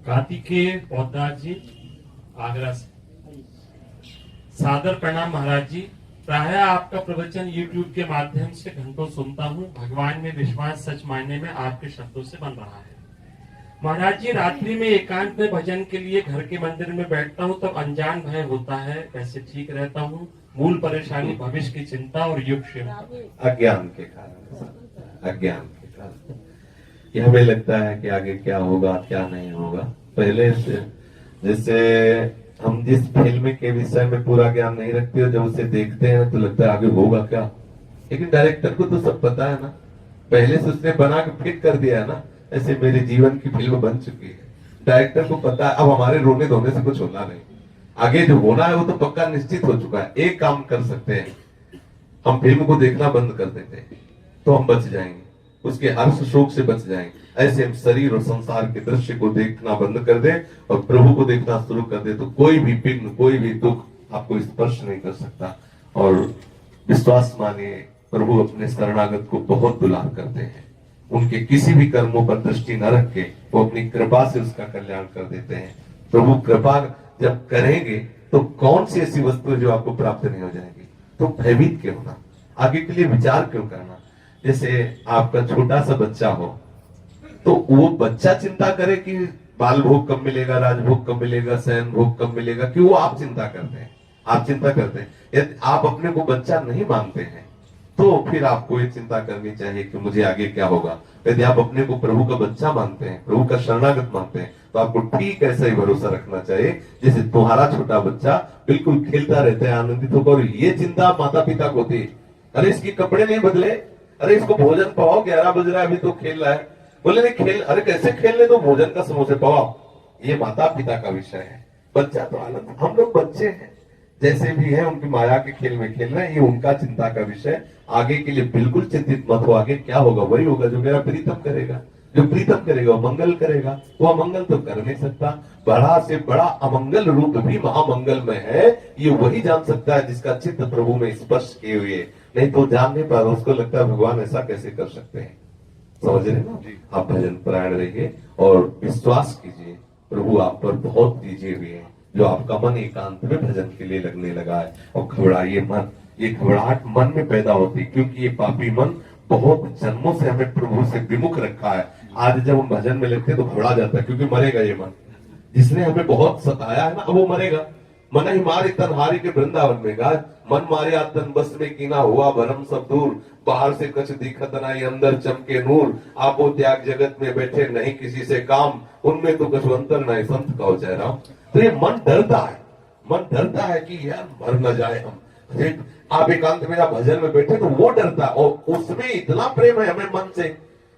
कार्तिकेय पौदार जी आगरा से। सादर प्रणाम महाराज जी। प्रायः आपका प्रवचन YouTube के माध्यम से घंटों सुनता हूँ। भगवान में विश्वास सच मायने में आपके शब्दों से बन रहा है। महाराज जी, रात्रि में एकांत में भजन के लिए घर के मंदिर में बैठता हूँ तब अनजान भय होता है, कैसे ठीक रहता हूँ? मूल परेशानी भविष्य की चिंता और युग सेवा। अज्ञान के कारण, अज्ञान के कारण कि हमें लगता है कि आगे क्या होगा क्या नहीं होगा। पहले से जैसे हम जिस फिल्म के विषय में पूरा ज्ञान नहीं रखते हो, जब उसे देखते हैं तो लगता है आगे होगा क्या, लेकिन डायरेक्टर को तो सब पता है ना, पहले से उसने बना के फिट कर दिया है ना। ऐसे मेरे जीवन की फिल्म बन चुकी है, डायरेक्टर को पता है अब हमारे रोने धोने से कुछ होना नहीं, आगे जो होना है वो तो पक्का निश्चित हो चुका है। एक काम कर सकते हैं, हम फिल्म को देखना बंद कर देते हैं तो हम बच जाएंगे, उसके हर्ष शोक से बच जाएंगे। ऐसे हम शरीर और संसार के दृश्य को देखना बंद कर दे और प्रभु को देखना शुरू कर दे तो कोई भी विघ्न, कोई भी दुख आपको स्पर्श नहीं कर सकता। और विश्वास मानिए, प्रभु अपने शरणागत को बहुत दुलार करते हैं। उनके किसी भी कर्मों पर दृष्टि न रख के वो अपनी कृपा से उसका कल्याण कर देते हैं। प्रभु कृपा जब करेंगे तो कौन सी ऐसी वस्तु है जो आपको प्राप्त नहीं हो जाएगी? तो भयभीत क्यों होना, आगे के लिए विचार क्यों करना? जैसे आपका छोटा सा बच्चा हो तो वो बच्चा चिंता करे कि बाल भोग कब मिलेगा, राजभोग कब मिलेगा, शयन भोग कब मिलेगा, कि वो आप चिंता करते हैं? आप चिंता करते हैं। यदि आप अपने को बच्चा नहीं मानते हैं तो फिर आपको ये चिंता करनी चाहिए कि मुझे आगे क्या होगा। यदि आप अपने को प्रभु का बच्चा मानते हैं, प्रभु का शरणागत मानते हैं, तो आपको ठीक ऐसा ही भरोसा रखना चाहिए जैसे तुम्हारा छोटा बच्चा बिल्कुल खेलता रहता है, आनंदित होकर। और ये चिंता माता पिता को थी, अरे इसके कपड़े नहीं बदले, अरे इसको भोजन पाओ, 11 बज रहा है अभी तो खेल रहा है। बोले नहीं खेल, अरे कैसे खेलने दो, भोजन का समोसे पाओ। ये माता पिता का विषय है। बच्चा तो आनंद, हम लोग बच्चे हैं जैसे भी है, उनकी माया के खेल में खेल रहे हैं, ये उनका चिंता का विषय। आगे के लिए बिल्कुल चिंतित मत हो, आगे क्या होगा वही होगा जो मेरा प्रीतम करेगा। जो प्रीतम करेगा वो मंगल करेगा, वो अमंगल तो कर नहीं सकता। बड़ा से बड़ा अमंगल रूप भी महामंगल में है, ये वही जान सकता है जिसका चित्त प्रभु में स्पर्श किए हुए। नहीं तो जान नहीं पा रहा, उसको लगता है भगवान ऐसा कैसे कर सकते हैं। समझ रहे ना? आप भजन परायण रहिए और विश्वास कीजिए, प्रभु आप पर बहुत दीजिए हुए हैं। जो आपका मन एकांत में भजन के लिए लगने लगा है और घबराइए मन, ये घबराहट मन में पैदा होती क्योंकि ये पापी मन बहुत जन्मों से हमें प्रभु से विमुख रखा है। आज जब हम भजन में लगते हैं तो घबरा जाता है क्योंकि मरेगा ये मन, जिसने हमें बहुत सताया है ना, अब वो मरेगा। मन ही मारे तनहारी के वृंदावन में गाय, मन मारे तन बस में कीना हुआ भरम सब दूर, बाहर से कछ दिखत नहीं अंदर चमके नूर, आपो त्याग जगत में बैठे नहीं किसी से काम, उनमें तो कछु अंतर नहीं संत कहो जय राम। तो ये मन डरता है, मन डरता है कि यार मर न जाए हम। आप एकांत में भजन में बैठे तो वो डरता है और उसमें इतना प्रेम है हमें मन से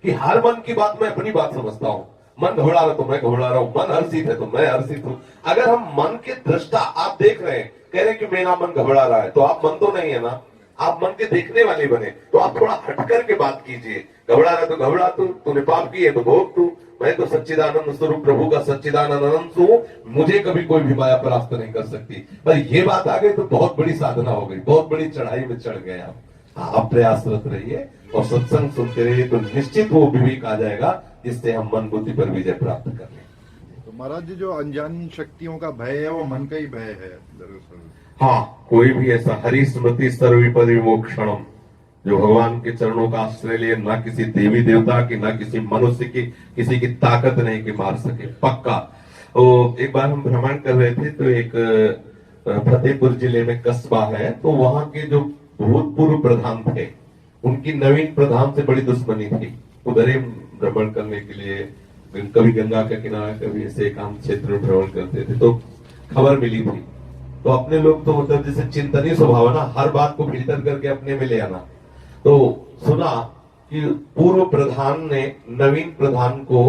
कि हर मन की बात मैं अपनी बात समझता हूँ। मन घबरा रहा तो मैं घबरा रहा हूँ, मन हर्षित है तो मैं हर्षित हूँ। अगर हम मन के दृष्टा, आप देख रहे हैं, कह रहे हैं कि मेरा मन घबरा रहा है, तो आप मन तो नहीं है ना, आप मन के देखने वाले बने। तो आप थोड़ा हटकर के बात कीजिए। घबरा रहा तो घबरा तूने पाप किए तो भोग तू, मैं तो सच्चिदानंद स्वरूप प्रभु का सच्चिदानंद अनंत हूँ, मुझे कभी कोई भी माया परास्त नहीं कर सकती। पर ये बात आ गई तो बहुत बड़ी साधना हो गई, बहुत बड़ी चढ़ाई में चढ़ गए आप प्रयासरत रहिए और सत्संग सुनते रहिए तो निश्चित वो विवेक आ जाएगा जिससे हम मन बुद्धि पर विजय प्राप्त कर लें। तो महाराज जी, जो अनजान शक्तियों का भय है वो मन का ही भय है दरअसल। हाँ, कोई भी ऐसा हरि स्मृति सर्वविपद विमोक्षणम, जो भगवान के चरणों का आश्रय लिए, ना किसी देवी देवता की, ना किसी मनुष्य की, किसी की ताकत नहीं कि मार सके, पक्का। तो एक बार हम भ्रमण कर रहे थे तो एक फतेहपुर जिले में कस्बा है, तो वहां के जो भूतपूर्व प्रधान थे उनकी नवीन प्रधान से बड़ी दुश्मनी थी। उधर ही भ्रमण करने के लिए कभी गंगा का किनारा, कभी ऐसे एकांत क्षेत्र में भ्रमण करते थे, तो खबर मिली थी। तो अपने लोग तो मतलब जैसे चिंतनीय स्वभाव ना, हर बात को फिल्टर करके अपने में ले आना। तो सुना कि पूर्व प्रधान ने नवीन प्रधान को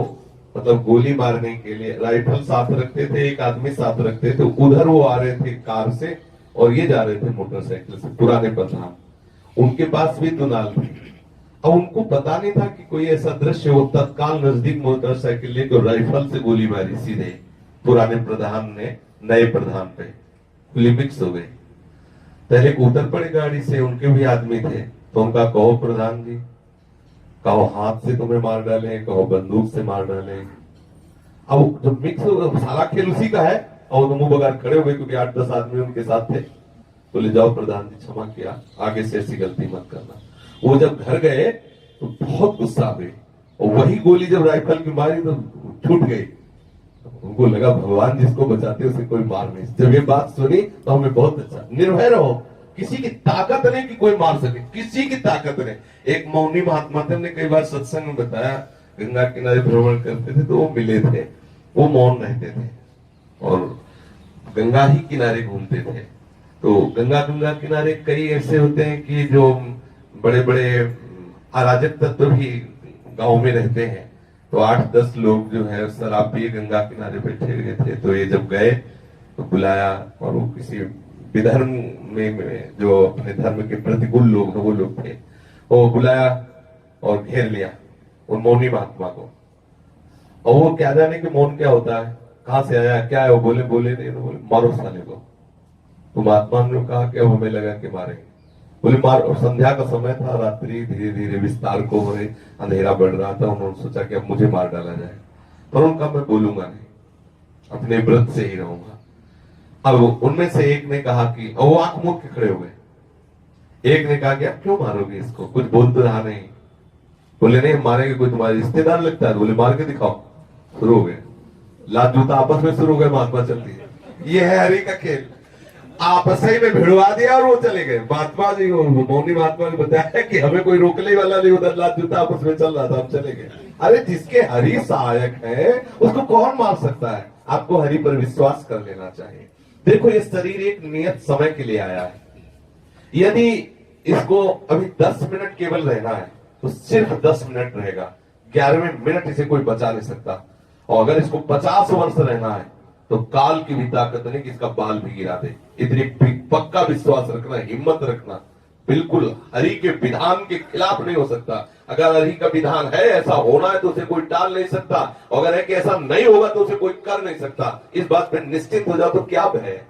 मतलब गोली मारने के लिए राइफल साथ रखते थे, एक आदमी साथ रखते थे। उधर वो आ रहे थे कार से और ये जा रहे थे मोटरसाइकिल से, पुराने प्रधान। उनके पास भी दुनाल थी। अब उनको पता नहीं था कि कोई ऐसा दृश्य हो, तत्काल नजदीक मोटरसाइकिल लेकर राइफल से गोली मारी सीधे पुराने प्रधान ने नए प्रधान पे, लिमिक्स हो गए। पहले उतर पड़े गाड़ी से, उनके भी आदमी थे, तो उनका कहो प्रधान जी, कहो हाथ से तुम्हें मार डाले, कहो बंदूक से मार डाले। अब जब मिक्स हो सारा खेल उसी का है, और वो मुंह बगार खड़े हो गए क्योंकि 8-10 आदमी उनके साथ थे। बोले जाओ प्रधान जी क्षमा किया, आगे से ऐसी गलती मत करना। वो जब घर गए तो बहुत गुस्सा हुए, और वही गोली जब राइफल की मारी तो छूट गई। उनको लगा भगवान जिसको बचाते उसे कोई मार नहीं। जब ये बात सुनी तो हमें बहुत अच्छा, निर्भय रहो, किसी की ताकत नहीं कि कोई मार सके, किसी की ताकत नहीं। एक मौनी महात्मा थे, हमने कई बार सत्संग में बताया, गंगा किनारे भ्रमण करते थे तो वो मिले थे, वो मौन रहते थे और गंगा ही किनारे घूमते थे। तो गंगा किनारे कई ऐसे होते हैं कि जो बड़े बड़े अराजक तत्व भी गांव में रहते हैं। तो 8-10 लोग जो है शराब पिए गंगा किनारे बैठे हुए थे। तो ये जब गए तो बुलाया, और वो किसी विधर्म में जो अपने धर्म के प्रतिकूल लोग हैं वो लोग थे, वो बुलाया और घेर लिया उन मौनी महात्मा को। और वो क्या जाने कि मौन क्या होता है, कहां से आया, क्या है, वो बोले नहीं, तो बोले मारो साले को। तो महात्मा ने कहा कि अब हमें लगा कि मारेंगे। बोले मार। और संध्या का समय था, रात्रि धीरे धीरे विस्तार को हो रही, अंधेरा बढ़ रहा था। उन्होंने सोचा कि अब मुझे मार डाला जाए, पर उनका मैं बोलूंगा नहीं, अपने व्रत से ही रहूंगा। अब उनमें से एक ने कहा कि, और वो आंख मूंद के खड़े हो गए। एक ने कहा कि आप क्यों मारोगे इसको, कुछ बोल तो रहा नहीं। बोले नहीं मारेंगे, कोई तुम्हारे रिश्तेदार लगता है। बोले मार के दिखाओ। शुरू हो गए, लात जूता आपस में शुरू हो गए, महात्मा चल दिए। ये है हरि का खेल। आपस ही में भिड़वा दिया और वो चले गए। महात्मा जी को, मौनी महात्मा ने बताया कि हमें कोई रोकने वाला नहीं, उधर लात जूता आपस में चल रहा था, हम चले गए। अरे जिसके हरि सहायक है उसको कौन मार सकता है। आपको हरि पर विश्वास कर लेना चाहिए। देखो ये शरीर एक नियत समय के लिए आया है। यदि इसको अभी 10 मिनट केवल रहना है तो सिर्फ 10 मिनट रहेगा, 11वें मिनट इसे कोई बचा नहीं सकता। और अगर इसको 50 वर्ष रहना है तो काल की भी ताकत नहीं कि इसका बाल भी गिरा दे। इतनी पक्का विश्वास रखना, हिम्मत रखना, बिल्कुल हरि के विधान के खिलाफ नहीं हो सकता। अगर हरि का विधान है ऐसा होना है तो उसे कोई टाल नहीं सकता, अगर है कि ऐसा नहीं होगा तो उसे कोई कर नहीं सकता। इस बात पे निश्चित हो जाओ। तो क्या भय है?